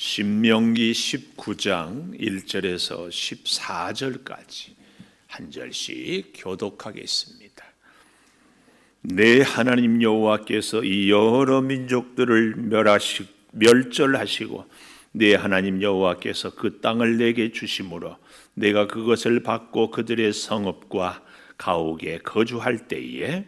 신명기 19장 1절에서 14절까지 한 절씩 교독하겠습니다. 내 하나님 여호와께서 이 여러 민족들을 멸절하시고 내 하나님 여호와께서 그 땅을 내게 주심으로 내가 그것을 받고 그들의 성읍과 가옥에 거주할 때에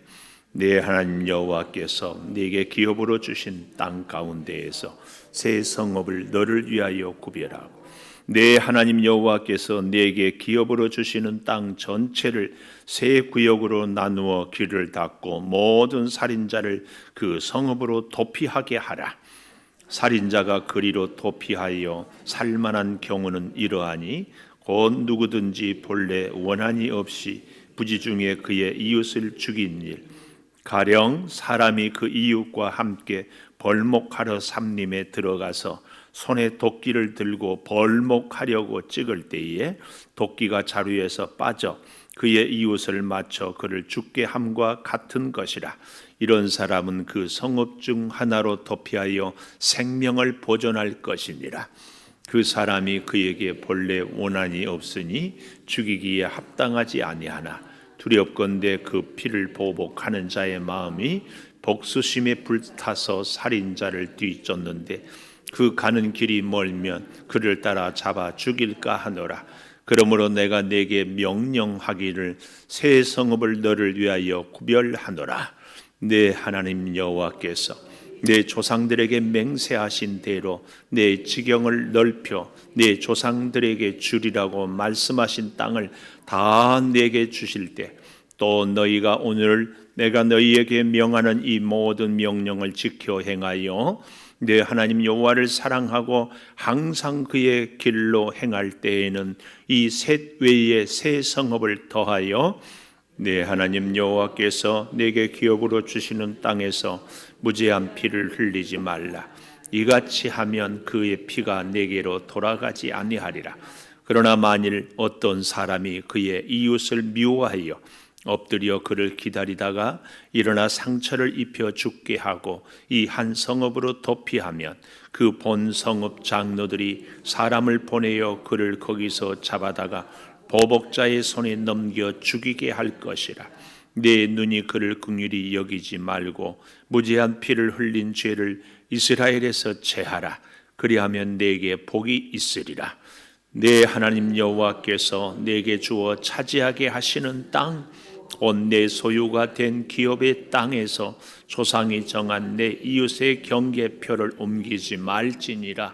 내 하나님 여호와께서 네게 기업으로 주신 땅 가운데에서 새 성읍을 너를 위하여 구별하고 내 하나님 여호와께서 네게 기업으로 주시는 땅 전체를 세 구역으로 나누어 길을 닫고 모든 살인자를 그 성읍으로 도피하게 하라. 살인자가 그리로 도피하여 살만한 경우는 이러하니 곧 누구든지 본래 원한이 없이 부지 중에 그의 이웃을 죽인 일, 가령 사람이 그 이웃과 함께 벌목하러 삼림에 들어가서 손에 도끼를 들고 벌목하려고 찍을 때에 도끼가 자루에서 빠져 그의 이웃을 맞춰 그를 죽게 함과 같은 것이라. 이런 사람은 그 성읍 중 하나로 도피하여 생명을 보존할 것이니라. 그 사람이 그에게 본래 원한이 없으니 죽이기에 합당하지 아니하나 두렵건대 그 피를 보복하는 자의 마음이 복수심에 불타서 살인자를 뒤쫓는데 그 가는 길이 멀면 그를 따라 잡아 죽일까 하노라. 그러므로 내가 네게 명령하기를 새 성읍을 너를 위하여 구별하노라. 내 하나님 여호와께서 내 조상들에게 맹세하신 대로 내 지경을 넓혀 내 조상들에게 주리라고 말씀하신 땅을 다 내게 주실 때 또 너희가 오늘 내가 너희에게 명하는 이 모든 명령을 지켜 행하여 내 하나님 여호와를 사랑하고 항상 그의 길로 행할 때에는 이 셋 외에 새 성읍을 더하여 내 하나님 여호와께서 내게 기업으로 주시는 땅에서 무죄한 피를 흘리지 말라. 이같이 하면 그의 피가 내게로 돌아가지 아니하리라. 그러나 만일 어떤 사람이 그의 이웃을 미워하여 엎드려 그를 기다리다가 일어나 상처를 입혀 죽게 하고 이 한 성읍으로 도피하면 그 본 성읍 장로들이 사람을 보내어 그를 거기서 잡아다가 보복자의 손에 넘겨 죽이게 할 것이라. 내 눈이 그를 긍휼히 여기지 말고 무죄한 피를 흘린 죄를 이스라엘에서 제하라. 그리하면 내게 복이 있으리라. 내 하나님 여호와께서 내게 주어 차지하게 하시는 땅 곧 내 소유가 된 기업의 땅에서 조상이 정한 내 이웃의 경계표를 옮기지 말지니라.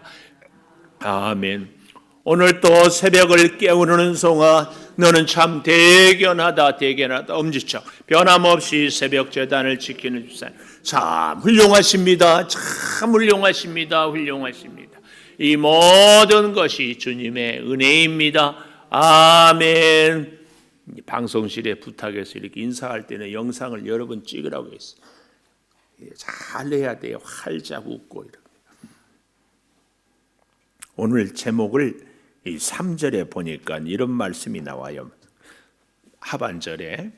아멘. 오늘 또 새벽을 깨우는 은송아, 너는 참 대견하다. 엄지척 변함없이 새벽 제단을 지키는 집사님 참 훌륭하십니다. 참 훌륭하십니다. 이 모든 것이 주님의 은혜입니다. 아멘. 방송실에 부탁해서 이렇게 인사할 때는 영상을 여러 번 찍으라고 했어요. 잘 해야 돼요. 활짝 웃고 이렇게. 오늘 제목을 이 3절에 보니까 이런 말씀이 나와요. 하반절에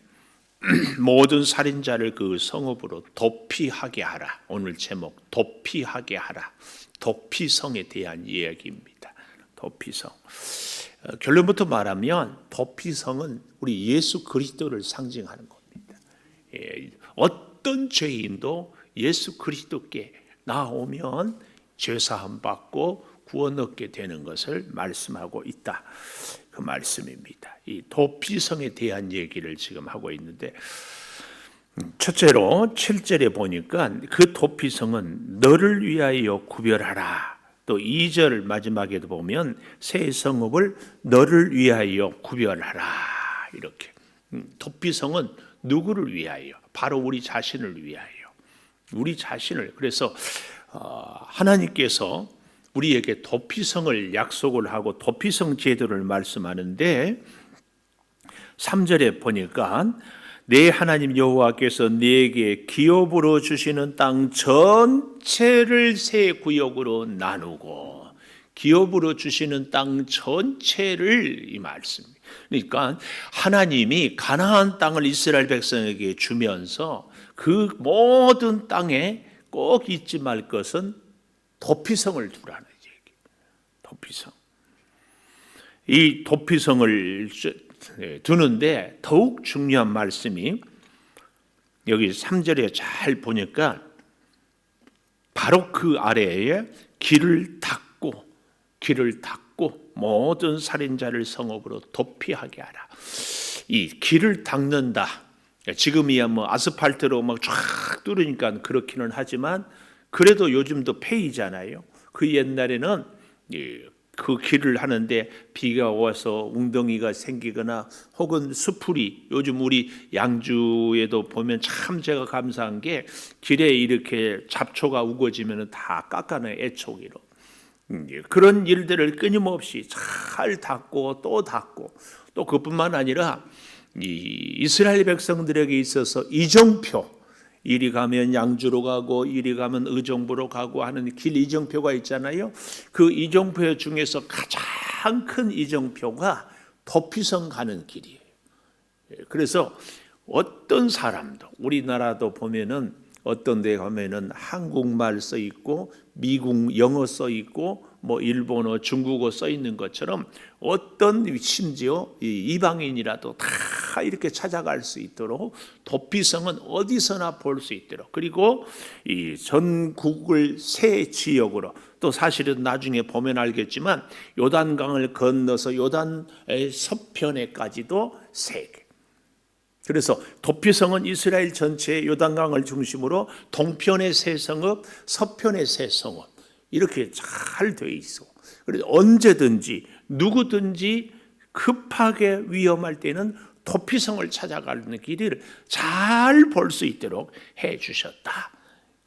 모든 살인자를 그 성읍으로 도피하게 하라. 오늘 제목 도피하게 하라. 도피성에 대한 이야기입니다. 도피성. 결론부터 말하면 도피성은 우리 예수 그리스도를 상징하는 겁니다. 어떤 죄인도 예수 그리스도께 나오면 죄사함 받고 구원 얻게 되는 것을 말씀하고 있다. 그 말씀입니다. 이 도피성에 대한 얘기를 지금 하고 있는데 첫째로 7절에 보니까 그 도피성은 너를 위하여 구별하라. 또 2절 마지막에도 보면 새 성읍을 너를 위하여 구별하라. 이렇게 도피성은 누구를 위하여? 바로 우리 자신을 위하여. 우리 자신을. 그래서 하나님께서 우리에게 도피성을 약속을 하고 도피성 제도를 말씀하는데 3절에 보니까 내 하나님 여호와께서 네게 기업으로 주시는 땅 전체를 세 구역으로 나누고 기업으로 주시는 땅 전체를 이 말씀입니다. 그러니까 하나님이 가나안 땅을 이스라엘 백성에게 주면서 그 모든 땅에 꼭 잊지 말 것은 도피성을 두라는 얘기. 도피성. 이 도피성을 두는데 더욱 중요한 말씀이 여기 3절에 잘 보니까 바로 그 아래에 길을 닫고 모든 살인자를 성읍으로 도피하게 하라. 이 길을 닦는다. 지금이야 뭐 아스팔트로 막 쫙 뚫으니까 그렇기는 하지만 그래도 요즘도 폐이잖아요. 그 옛날에는 그 길을 하는데 비가 와서 웅덩이가 생기거나 혹은 수풀이, 요즘 우리 양주에도 보면 참 제가 감사한 게 길에 이렇게 잡초가 우거지면 다 깎아내요. 애초기로. 그런 일들을 끊임없이 잘 닦고 또 닦고, 또 그뿐만 아니라 이 이스라엘 백성들에게 있어서 이정표, 이리 가면 양주로 가고 이리 가면 의정부로 가고 하는 길 이정표가 있잖아요. 그 이정표 중에서 가장 큰 이정표가 도피성 가는 길이에요. 그래서 어떤 사람도, 우리나라도 보면은 어떤 데 가면은 한국말 써 있고 미국 영어 써 있고 뭐 일본어, 중국어 써 있는 것처럼 어떤 심지어 이방인이라도 다 이렇게 찾아갈 수 있도록 도피성은 어디서나 볼 수 있도록, 그리고 이 전국을 세 지역으로, 또 사실은 나중에 보면 알겠지만 요단강을 건너서 요단의 서편에까지도 세 개. 그래서 도피성은 이스라엘 전체의 요단강을 중심으로 동편의 세 성읍, 서편의 세 성읍, 이렇게 잘 돼 있어. 그래서 언제든지 누구든지 급하게 위험할 때는 도피성을 찾아가는 길을 잘 볼 수 있도록 해 주셨다,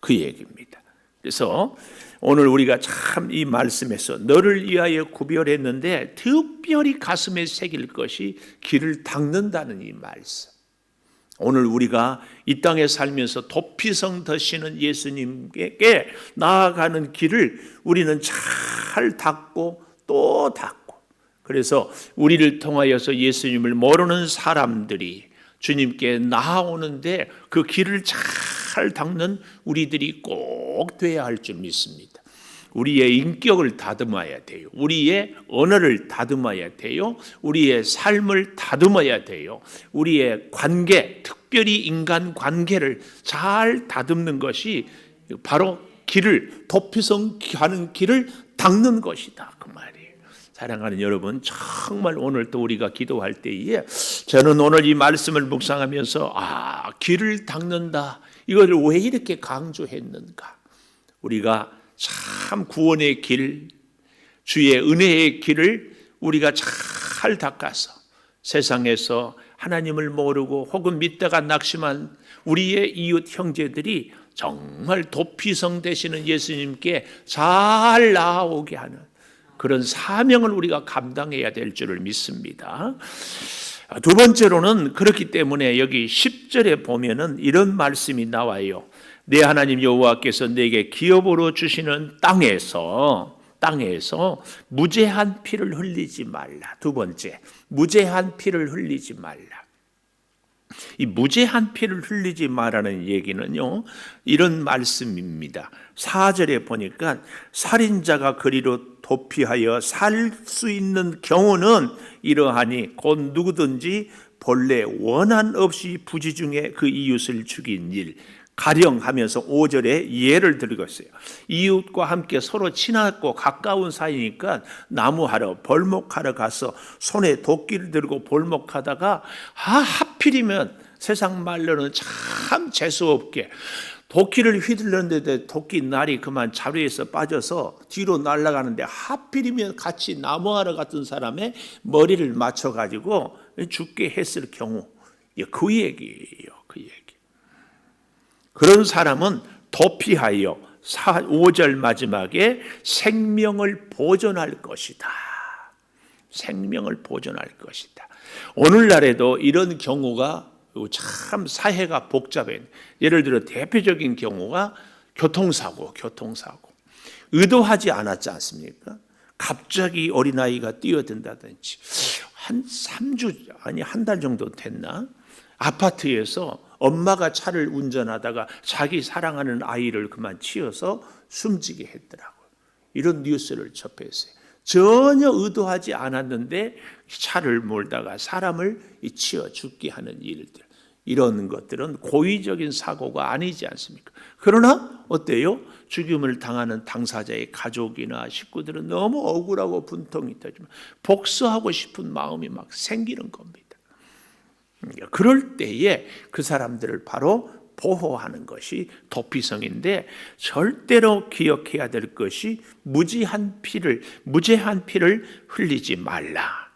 그 얘기입니다. 그래서 오늘 우리가 참 이 말씀에서 너를 위하여 구별했는데 특별히 가슴에 새길 것이 길을 닦는다는 이 말씀. 오늘 우리가 이 땅에 살면서 도피성 되시는 예수님께 나아가는 길을 우리는 잘 닦고 또 닦고, 그래서 우리를 통하여서 예수님을 모르는 사람들이 주님께 나아오는데 그 길을 잘 닦는 우리들이 꼭 돼야 할 줄 믿습니다. 우리의 인격을 다듬어야 돼요. 우리의 언어를 다듬어야 돼요. 우리의 삶을 다듬어야 돼요. 우리의 관계, 특별히 인간 관계를 잘 다듬는 것이 바로 길을, 도피성 가는 길을 닦는 것이다, 그 말이에요. 사랑하는 여러분, 정말 오늘 또 우리가 기도할 때에 저는 오늘 이 말씀을 묵상하면서 길을 닦는다, 이걸 왜 이렇게 강조했는가. 우리가 참 구원의 길, 주의 은혜의 길을 우리가 잘 닦아서 세상에서 하나님을 모르고 혹은 믿다가 낙심한 우리의 이웃 형제들이 정말 도피성 되시는 예수님께 잘 나아오게 하는 그런 사명을 우리가 감당해야 될 줄을 믿습니다. 두 번째로는 그렇기 때문에 여기 10절에 보면은 이런 말씀이 나와요. 내 하나님 여호와께서 내게 기업으로 주시는 땅에서 무죄한 피를 흘리지 말라. 두 번째, 무죄한 피를 흘리지 말라. 이 무죄한 피를 흘리지 말라는 얘기는요, 이런 말씀입니다. 4절에 보니까 살인자가 그리로 도피하여 살 수 있는 경우는 이러하니 곧 누구든지 본래 원한 없이 부지중에 그 이웃을 죽인 일, 가령 하면서 5절에 예를 들고 있어요. 이웃과 함께 서로 친하고 가까운 사이니까 나무하러 벌목하러 가서 손에 도끼를 들고 벌목하다가 하필이면 세상 말로는 참 재수없게 도끼를 휘둘렀는데 도끼 날이 그만 자루에서 빠져서 뒤로 날아가는데 하필이면 같이 나무하러 갔던 사람의 머리를 맞춰가지고 죽게 했을 경우, 그 얘기예요. 그 얘기. 그런 사람은 도피하여 5절 마지막에 생명을 보존할 것이다. 생명을 보존할 것이다. 오늘날에도 이런 경우가 참 사회가 복잡해. 예를 들어 대표적인 경우가 교통사고. 의도하지 않았지 않습니까? 갑자기 어린아이가 뛰어든다든지, 한 3주, 아니 한 달 정도 됐나? 아파트에서 엄마가 차를 운전하다가 자기 사랑하는 아이를 그만 치어서 숨지게 했더라고요. 이런 뉴스를 접했어요. 전혀 의도하지 않았는데 차를 몰다가 사람을 치어 죽게 하는 일들, 이런 것들은 고의적인 사고가 아니지 않습니까? 그러나 어때요? 죽임을 당하는 당사자의 가족이나 식구들은 너무 억울하고 분통이 터지면 복수하고 싶은 마음이 막 생기는 겁니다. 그럴 때에 그 사람들을 바로 보호하는 것이 도피성인데, 절대로 기억해야 될 것이 무죄한 피를 흘리지 말라,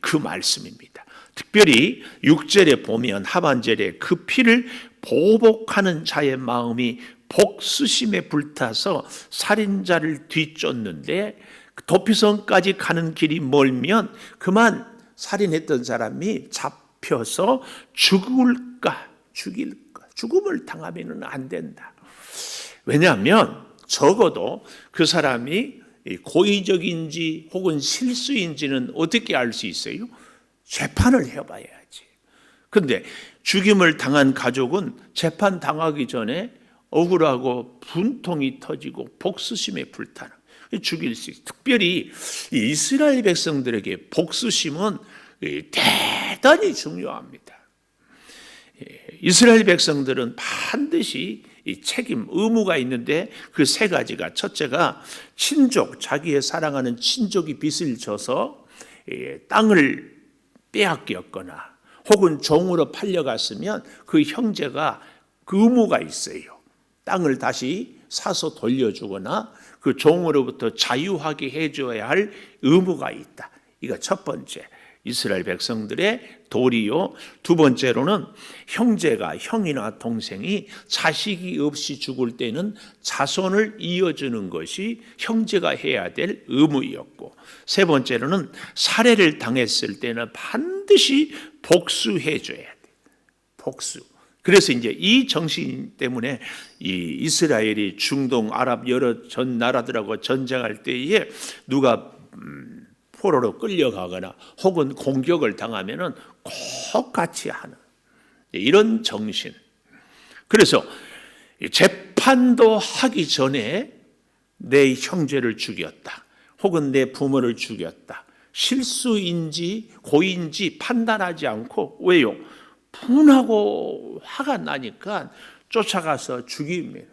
그 말씀입니다. 특별히 6절에 보면 하반절에 그 피를 보복하는 자의 마음이 복수심에 불타서 살인자를 뒤쫓는데, 도피성까지 가는 길이 멀면 그만 살인했던 사람이 잡혀서 죽음을 당하면 안 된다. 왜냐하면 적어도 그 사람이 고의적인지 혹은 실수인지는 어떻게 알 수 있어요? 재판을 해봐야지. 그런데 죽임을 당한 가족은 재판 당하기 전에 억울하고 분통이 터지고 복수심에 불타는, 죽일 수 있어요. 특별히 이스라엘 백성들에게 복수심은 대단히 중요합니다. 이스라엘 백성들은 반드시 이 책임, 의무가 있는데 그 세 가지가, 첫째가 친족, 자기의 사랑하는 친족이 빚을 져서 땅을 빼앗겼거나 혹은 종으로 팔려갔으면 그 형제가 그 의무가 있어요. 땅을 다시 사서 돌려주거나 그 종으로부터 자유하게 해줘야 할 의무가 있다. 이거 첫 번째, 이스라엘 백성들의 도리요. 두 번째로는 형제가, 형이나 동생이 자식이 없이 죽을 때는 자손을 이어주는 것이 형제가 해야 될 의무였고, 세 번째로는 살해를 당했을 때는 반드시 복수해 줘야 돼. 복수. 그래서 이제 이 정신 때문에 이 이스라엘이 중동 아랍 여러 전 나라들하고 전쟁할 때에 누가 포로로 끌려가거나 혹은 공격을 당하면은 꼭 같이 하는 이런 정신. 그래서 재판도 하기 전에 내 형제를 죽였다, 혹은 내 부모를 죽였다, 실수인지 고의인지 판단하지 않고, 왜요? 분하고 화가 나니까 쫓아가서 죽입니다.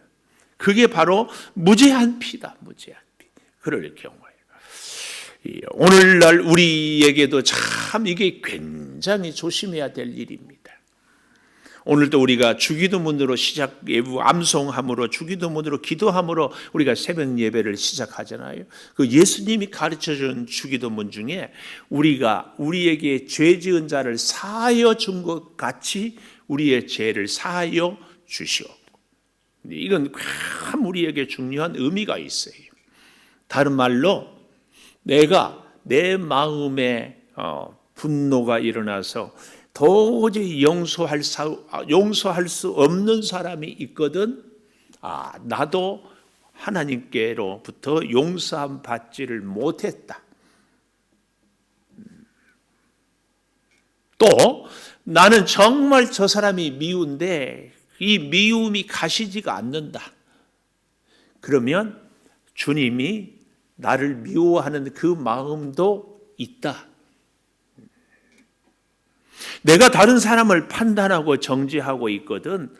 그게 바로 무죄한 피다. 무죄한 피. 그럴 경우에 오늘날 우리에게도 참 이게 굉장히 조심해야 될 일입니다. 오늘도 우리가 주기도문으로 암송함으로, 주기도문으로 기도함으로 우리가 새벽 예배를 시작하잖아요. 그 예수님이 가르쳐준 주기도문 중에 우리가 우리에게 죄 지은 자를 사하여 준 것 같이 우리의 죄를 사하여 주시옵고, 이건 참 우리에게 중요한 의미가 있어요. 다른 말로 내가 내 마음에 분노가 일어나서 도저히 용서할 수 없는 사람이 있거든. 나도 하나님께로부터 용서함 받지를 못했다. 또 나는 정말 저 사람이 미운데 이 미움이 가시지가 않는다. 그러면 주님이 나를 미워하는 그 마음도 있다. 내가 다른 사람을 판단하고 정죄하고 있거든.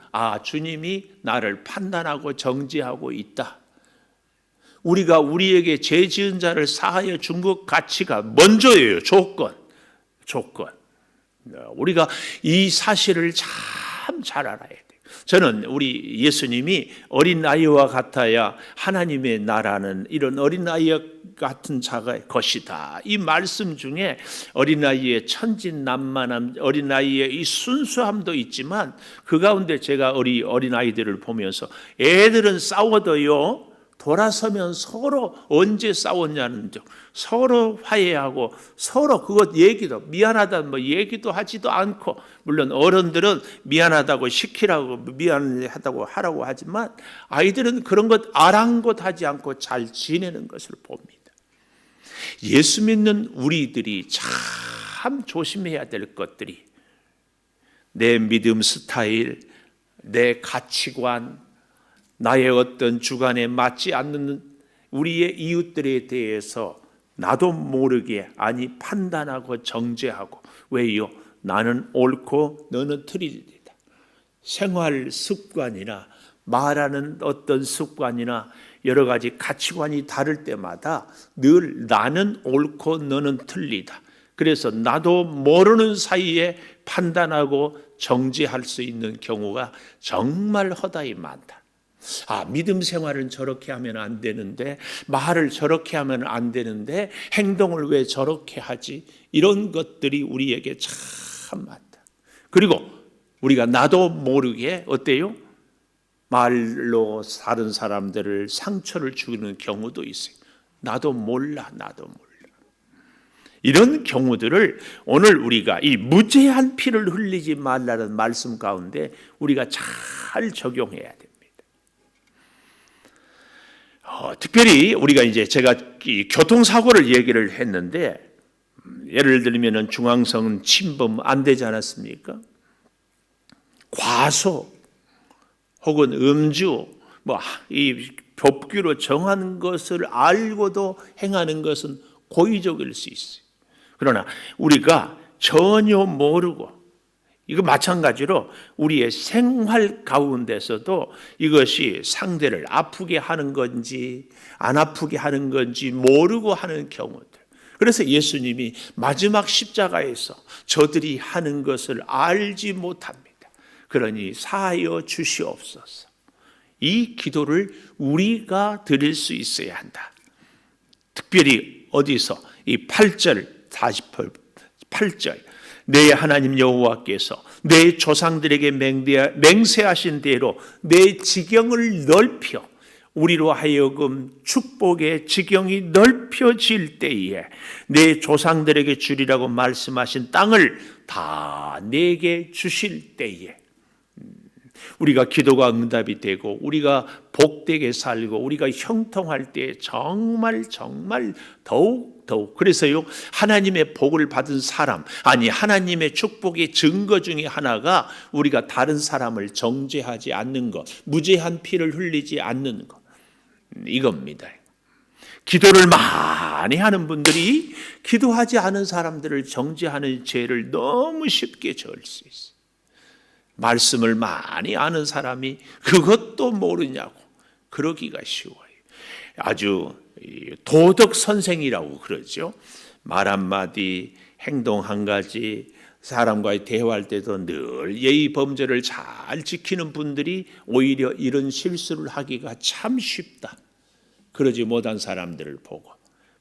주님이 나를 판단하고 정죄하고 있다. 우리가 우리에게 죄 지은 자를 사하여 준 것 가치가 먼저예요. 조건. 우리가 이 사실을 참 잘 알아야 돼요. 저는 우리 예수님이 어린아이와 같아야 하나님의 나라는 이런 어린아이 같은 자가 것이다. 이 말씀 중에 어린아이의 천진난만함, 어린아이의 이 순수함도 있지만, 그 가운데 제가 어린아이들을 보면서 애들은 싸워도요, 돌아서면 서로 언제 싸웠냐는 점, 서로 화해하고 서로 그것 얘기도, 미안하다는 얘기도 하지도 않고, 물론 어른들은 미안하다고 시키라고, 미안하다고 하라고 하지만 아이들은 그런 것 아랑곳하지 않고 잘 지내는 것을 봅니다. 예수 믿는 우리들이 참 조심해야 될 것들이, 내 믿음 스타일, 내 가치관, 나의 어떤 주관에 맞지 않는 우리의 이웃들에 대해서 나도 모르게 판단하고 정죄하고. 왜요? 나는 옳고 너는 틀리다. 생활 습관이나 말하는 어떤 습관이나 여러 가지 가치관이 다를 때마다 늘 나는 옳고 너는 틀리다. 그래서 나도 모르는 사이에 판단하고 정죄할 수 있는 경우가 정말 허다히 많다. 믿음 생활은 저렇게 하면 안 되는데, 말을 저렇게 하면 안 되는데, 행동을 왜 저렇게 하지? 이런 것들이 우리에게 참 많다. 그리고 우리가 나도 모르게 어때요? 말로 다른 사람들을 상처를 주는 경우도 있어요. 나도 몰라. 이런 경우들을 오늘 우리가 이 무죄한 피를 흘리지 말라는 말씀 가운데 우리가 잘 적용해야 됩니다. 특별히 우리가 이제 제가 이 교통사고를 얘기를 했는데, 예를 들면 중앙선 침범 안 되지 않았습니까? 과속 혹은 음주, 이 법규로 정한 것을 알고도 행하는 것은 고의적일 수 있어요. 그러나 우리가 전혀 모르고, 이거 마찬가지로 우리의 생활 가운데서도 이것이 상대를 아프게 하는 건지 안 아프게 하는 건지 모르고 하는 경우들. 그래서 예수님이 마지막 십자가에서 저들이 하는 것을 알지 못합니다. 그러니 사하여 주시옵소서. 이 기도를 우리가 드릴 수 있어야 한다. 특별히 어디서? 이 8절, 48절. 내 하나님 여호와께서 내 조상들에게 맹세하신 대로 내 지경을 넓혀 우리로 하여금 축복의 지경이 넓혀질 때에 내 조상들에게 주리라고 말씀하신 땅을 다 내게 주실 때에 우리가 기도가 응답이 되고 우리가 복되게 살고 우리가 형통할 때 정말 더욱 그래서요, 하나님의 복을 받은 사람, 하나님의 축복의 증거 중에 하나가 우리가 다른 사람을 정죄하지 않는 것, 무죄한 피를 흘리지 않는 것, 이겁니다. 기도를 많이 하는 분들이 기도하지 않은 사람들을 정죄하는 죄를 너무 쉽게 저을 수 있어요. 말씀을 많이 아는 사람이 그것도 모르냐고 그러기가 쉬워요. 아주 도덕 선생이라고 그러죠. 말 한마디, 행동 한 가지, 사람과의 대화할 때도 늘 예의 범절을 잘 지키는 분들이 오히려 이런 실수를 하기가 참 쉽다. 그러지 못한 사람들을 보고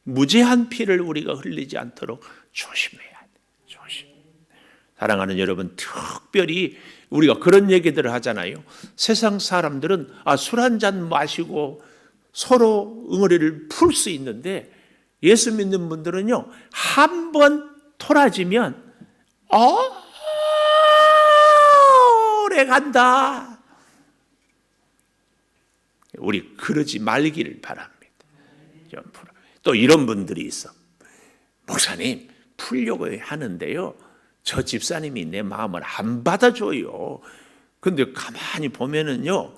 무죄한 피를 우리가 흘리지 않도록 조심해야 돼. 사랑하는 여러분, 특별히 우리가 그런 얘기들을 하잖아요. 세상 사람들은 술 한 잔 마시고 서로 응어리를 풀 수 있는데 예수 믿는 분들은요, 한 번 토라지면 오래 간다. 우리 그러지 말기를 바랍니다. 또 이런 분들이 있어. 목사님, 풀려고 하는데요, 저 집사님이 내 마음을 안 받아줘요. 근데 가만히 보면은요,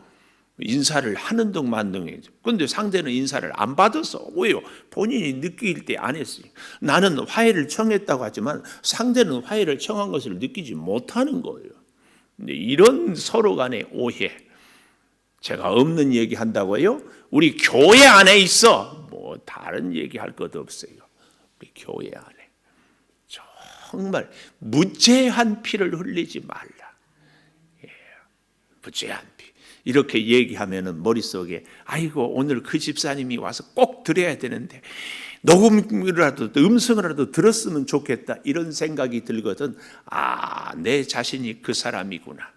인사를 하는 둥 만둥이죠. 근데 상대는 인사를 안 받았어. 왜요? 본인이 느낄 때 안 했어요. 나는 화해를 청했다고 하지만 상대는 화해를 청한 것을 느끼지 못하는 거예요. 근데 이런 서로 간의 오해, 제가 없는 얘기 한다고요? 우리 교회 안에 있어. 다른 얘기 할 것도 없어요. 우리 교회 안에 정말 무죄한 피를 흘리지 말라. 무죄한 피. 이렇게 얘기하면은 머릿속에 아이고, 오늘 그 집사님이 와서 꼭 드려야 되는데 녹음이라도 음성이라도 들었으면 좋겠다, 이런 생각이 들거든. 내 자신이 그 사람이구나.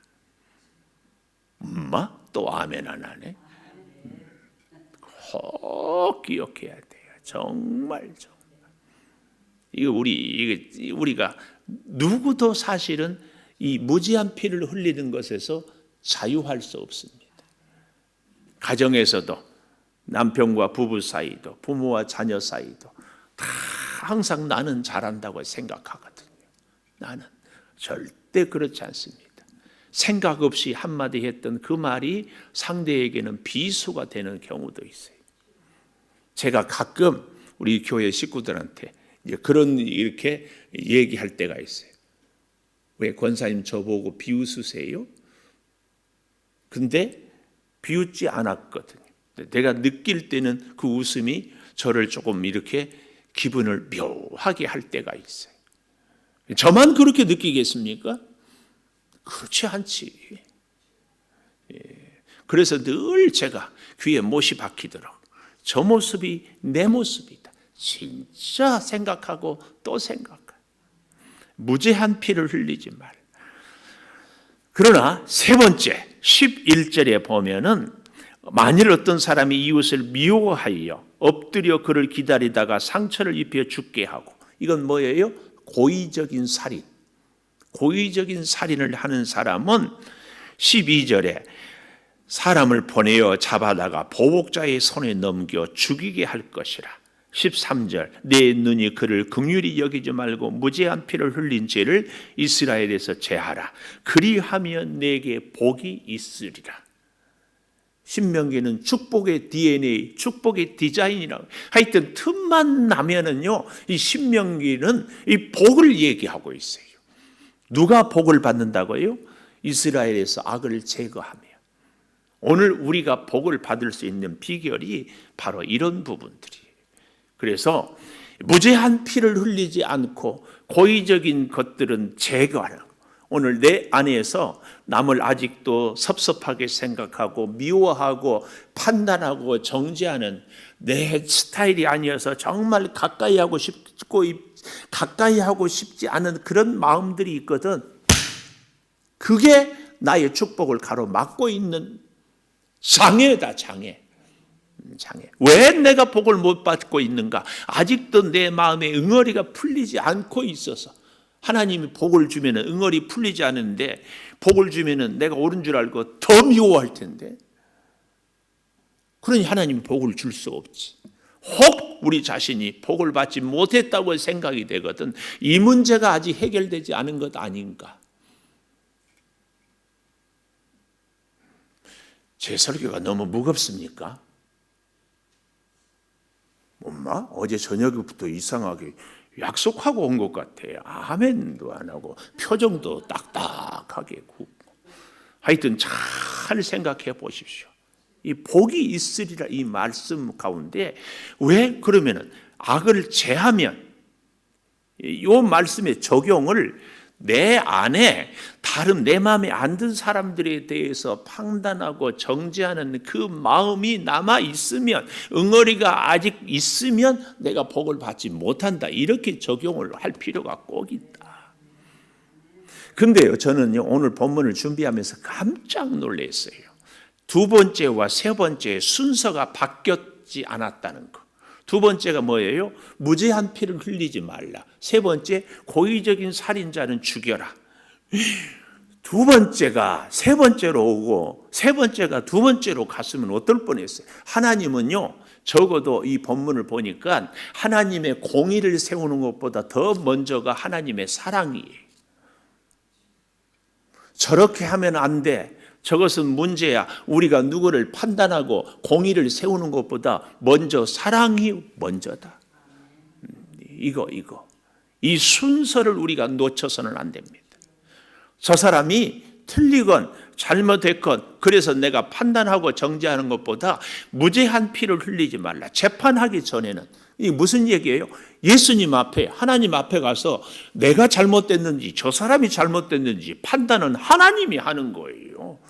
또 아멘 안 하네. 꼭 기억해야 돼요. 정말. 우리가 누구도 사실은 이 무지한 피를 흘리는 것에서 자유할 수 없습니다. 가정에서도 남편과 부부 사이도 부모와 자녀 사이도 다 항상 나는 잘한다고 생각하거든요. 나는 절대 그렇지 않습니다. 생각 없이 한마디 했던 그 말이 상대에게는 비수가 되는 경우도 있어요. 제가 가끔 우리 교회 식구들한테 이제 그런 이렇게 얘기할 때가 있어요. 왜 권사님 저보고 비웃으세요? 근데 비웃지 않았거든요. 내가 느낄 때는 그 웃음이 저를 조금 이렇게 기분을 묘하게 할 때가 있어요. 저만 그렇게 느끼겠습니까? 그렇지 않지. 그래서 늘 제가 귀에 못이 박히도록 저 모습이 내 모습이다. 진짜 생각하고 또 생각해. 무죄한 피를 흘리지 말. 그러나 세 번째 11절에 보면은 만일 어떤 사람이 이웃을 미워하여 엎드려 그를 기다리다가 상처를 입혀 죽게 하고, 이건 뭐예요? 고의적인 살인. 고의적인 살인을 하는 사람은 12절에 사람을 보내어 잡아다가 보복자의 손에 넘겨 죽이게 할 것이라. 13절 내 눈이 그를 긍휼히 여기지 말고 무죄한 피를 흘린 죄를 이스라엘에서 제하라. 그리하면 내게 복이 있으리라. 신명기는 축복의 DNA, 축복의 디자인이라고. 하여튼 틈만 나면은요, 이 신명기는 이 복을 얘기하고 있어요. 누가 복을 받는다고요? 이스라엘에서 악을 제거하며. 오늘 우리가 복을 받을 수 있는 비결이 바로 이런 부분들이에요. 그래서 무죄한 피를 흘리지 않고 고의적인 것들은 제거하는 거. 오늘 내 안에서 남을 아직도 섭섭하게 생각하고 미워하고 판단하고 정죄하는 내 스타일이 아니어서 정말 가까이 하고 싶지 않은 그런 마음들이 있거든. 그게 나의 축복을 가로막고 있는 장애다, 장애. 왜 내가 복을 못 받고 있는가? 아직도 내 마음에 응어리가 풀리지 않고 있어서. 하나님이 복을 주면 응어리 풀리지 않는데, 복을 주면 내가 옳은 줄 알고 더 미워할 텐데. 그러니 하나님이 복을 줄 수 없지. 혹 우리 자신이 복을 받지 못했다고 생각이 되거든. 이 문제가 아직 해결되지 않은 것 아닌가? 제 설교가 너무 무겁습니까? 엄마 어제 저녁부터 이상하게 약속하고 온 것 같아요. 아멘도 안 하고 표정도 딱딱하게 굽고. 하여튼 잘 생각해 보십시오. 이 복이 있으리라 이 말씀 가운데 왜 그러면은 악을 제하면 이 말씀의 적용을 내 안에 다른 내 마음에 안 든 사람들에 대해서 판단하고 정죄하는 그 마음이 남아 있으면, 응어리가 아직 있으면 내가 복을 받지 못한다. 이렇게 적용을 할 필요가 꼭 있다. 근데요, 저는요, 오늘 본문을 준비하면서 깜짝 놀랐어요. 두 번째와 세 번째 순서가 바뀌었지 않았다는 거. 두 번째가 뭐예요? 무죄한 피를 흘리지 말라. 세 번째, 고의적인 살인자는 죽여라. 두 번째가 세 번째로 오고 세 번째가 두 번째로 갔으면 어떨 뻔했어요. 하나님은요, 적어도 이 본문을 보니까 하나님의 공의를 세우는 것보다 더 먼저가 하나님의 사랑이에요. 저렇게 하면 안 돼. 저것은 문제야. 우리가 누구를 판단하고 공의를 세우는 것보다 먼저 사랑이 먼저다. 이거. 이 순서를 우리가 놓쳐서는 안 됩니다. 저 사람이 틀리건 잘못했건 그래서 내가 판단하고 정죄하는 것보다 무죄한 피를 흘리지 말라. 재판하기 전에는. 이게 무슨 얘기예요? 예수님 앞에, 하나님 앞에 가서 내가 잘못됐는지 저 사람이 잘못됐는지 판단은 하나님이 하는 거예요.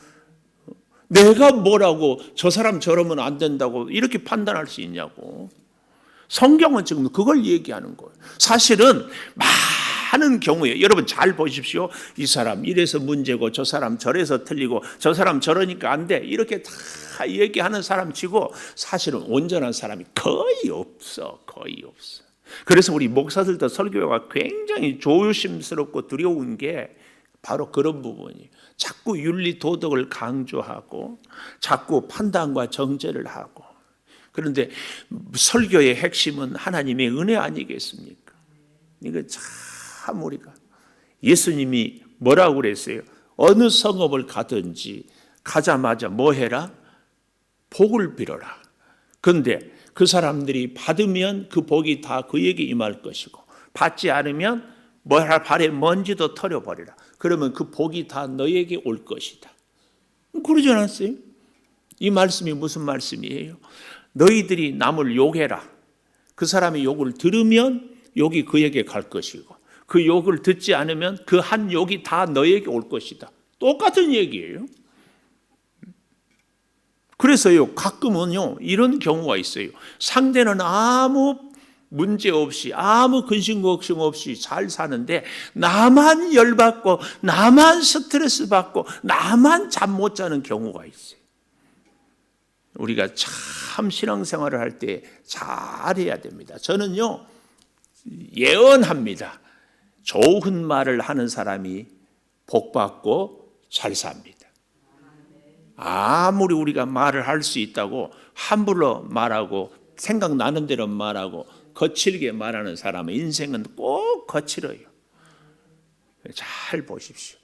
내가 뭐라고 저 사람 저러면 안 된다고 이렇게 판단할 수 있냐고. 성경은 지금 그걸 얘기하는 거예요. 사실은 많은 경우에 여러분 잘 보십시오. 이 사람 이래서 문제고 저 사람 저래서 틀리고 저 사람 저러니까 안 돼. 이렇게 다 얘기하는 사람 치고 사실은 온전한 사람이 거의 없어. 그래서 우리 목사들도 설교가 굉장히 조심스럽고 두려운 게 바로 그런 부분이에요. 자꾸 윤리 도덕을 강조하고 자꾸 판단과 정죄를 하고. 그런데 설교의 핵심은 하나님의 은혜 아니겠습니까? 이거 참 우리가 예수님이 뭐라고 그랬어요? 어느 성읍을 가든지 가자마자 뭐 해라? 복을 빌어라. 그런데 그 사람들이 받으면 그 복이 다 그에게 임할 것이고, 받지 않으면 발에 먼지도 털어버리라. 그러면 그 복이 다 너에게 올 것이다. 그러지 않았어요? 이 말씀이 무슨 말씀이에요? 너희들이 남을 욕해라. 그 사람의 욕을 들으면 욕이 그에게 갈 것이고, 그 욕을 듣지 않으면 그 한 욕이 다 너에게 올 것이다. 똑같은 얘기예요. 그래서요, 가끔은요, 이런 경우가 있어요. 상대는 아무 문제 없이, 아무 근심 걱정 없이 잘 사는데, 나만 열받고, 나만 스트레스 받고, 나만 잠 못 자는 경우가 있어요. 우리가 참 신앙생활을 할 때 잘해야 됩니다. 저는요, 예언합니다. 좋은 말을 하는 사람이 복받고 잘 삽니다. 아무리 우리가 말을 할 수 있다고 함부로 말하고 생각나는 대로 말하고 거칠게 말하는 사람의 인생은 꼭 거칠어요. 잘 보십시오.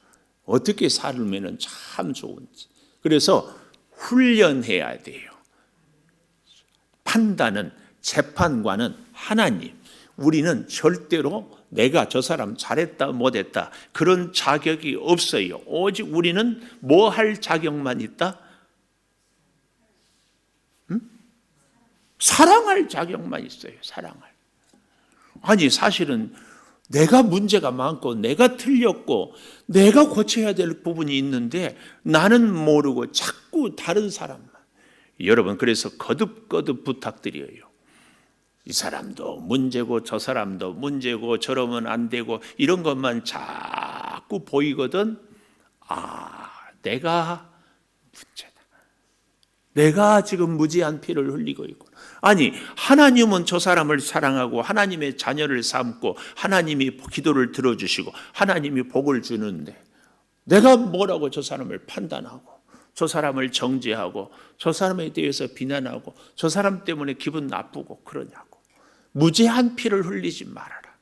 어떻게 살면 참 좋은지. 그래서 훈련해야 돼요. 판단은, 재판관은 하나님. 우리는 절대로 내가 저 사람 잘했다 못했다 그런 자격이 없어요. 오직 우리는 뭐 할 자격만 있다? 사랑할 자격만 있어요. 사랑할. 아니 사실은 내가 문제가 많고 내가 틀렸고 내가 고쳐야 될 부분이 있는데 나는 모르고 자꾸 다른 사람만. 여러분, 그래서 거듭거듭 부탁드려요. 이 사람도 문제고 저 사람도 문제고 저러면 안 되고 이런 것만 자꾸 보이거든. 내가 문제다. 내가 지금 무지한 피를 흘리고 있고. 아니, 하나님은 저 사람을 사랑하고 하나님의 자녀를 삼고 하나님이 기도를 들어주시고 하나님이 복을 주는데, 내가 뭐라고 저 사람을 판단하고 저 사람을 정죄하고 저 사람에 대해서 비난하고 저 사람 때문에 기분 나쁘고 그러냐고. 무죄한 피를 흘리지 말아라.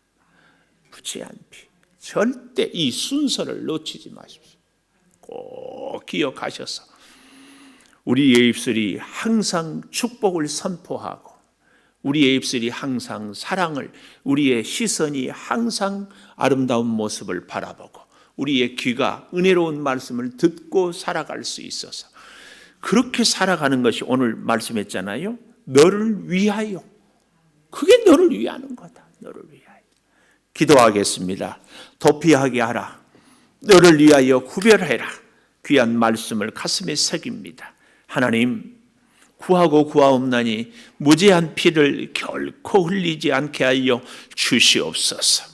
무죄한 피. 절대 이 순서를 놓치지 마십시오. 꼭 기억하셔서 우리의 입술이 항상 축복을 선포하고, 우리의 입술이 항상 사랑을, 우리의 시선이 항상 아름다운 모습을 바라보고, 우리의 귀가 은혜로운 말씀을 듣고 살아갈 수 있어서, 그렇게 살아가는 것이 오늘 말씀했잖아요. 너를 위하여. 그게 너를 위하는 거다. 너를 위하여. 기도하겠습니다. 도피하게 하라. 너를 위하여 구별해라. 귀한 말씀을 가슴에 새깁니다. 하나님, 구하고 구하옵나니 무죄한 피를 결코 흘리지 않게 하여 주시옵소서.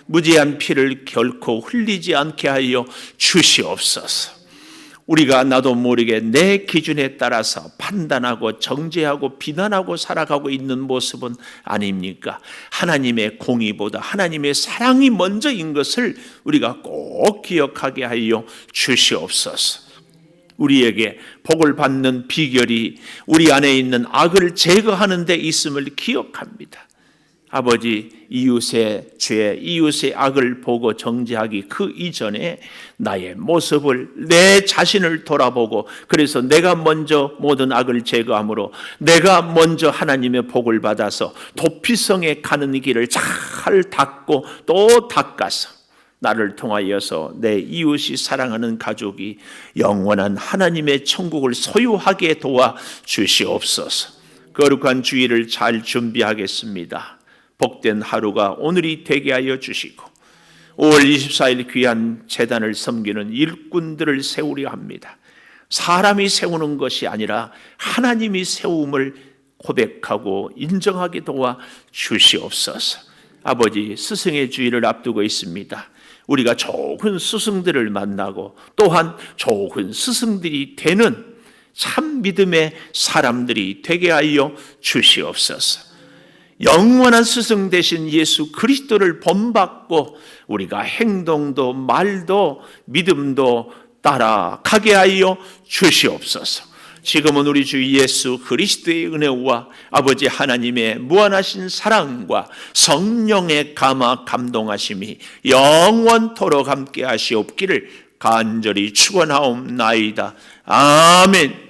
무죄한 피를 결코 흘리지 않게 하여 주시옵소서. 우리가 나도 모르게 내 기준에 따라서 판단하고 정죄하고 비난하고 살아가고 있는 모습은 아닙니까? 하나님의 공의보다 하나님의 사랑이 먼저인 것을 우리가 꼭 기억하게 하여 주시옵소서. 우리에게 복을 받는 비결이 우리 안에 있는 악을 제거하는 데 있음을 기억합니다. 아버지, 이웃의 죄, 이웃의 악을 보고 정죄하기 그 이전에 나의 모습을, 내 자신을 돌아보고, 그래서 내가 먼저 모든 악을 제거함으로 내가 먼저 하나님의 복을 받아서 도피성에 가는 길을 잘 닦고 또 닦아서 나를 통하여서 내 이웃이 사랑하는 가족이 영원한 하나님의 천국을 소유하게 도와 주시옵소서. 거룩한 주일을 잘 준비하겠습니다. 복된 하루가 오늘이 되게 하여 주시고 5월 24일 귀한 제단을 섬기는 일꾼들을 세우려 합니다. 사람이 세우는 것이 아니라 하나님이 세움을 고백하고 인정하게 도와 주시옵소서. 아버지, 스승의 주일을 앞두고 있습니다. 우리가 좋은 스승들을 만나고 또한 좋은 스승들이 되는 참 믿음의 사람들이 되게 하여 주시옵소서. 영원한 스승 되신 예수 그리스도를 본받고 우리가 행동도 말도 믿음도 따라가게 하여 주시옵소서. 지금은 우리 주 예수 그리스도의 은혜와 아버지 하나님의 무한하신 사랑과 성령의 감화 감동하심이 영원토록 함께 하시옵기를 간절히 축원하옵나이다. 아멘.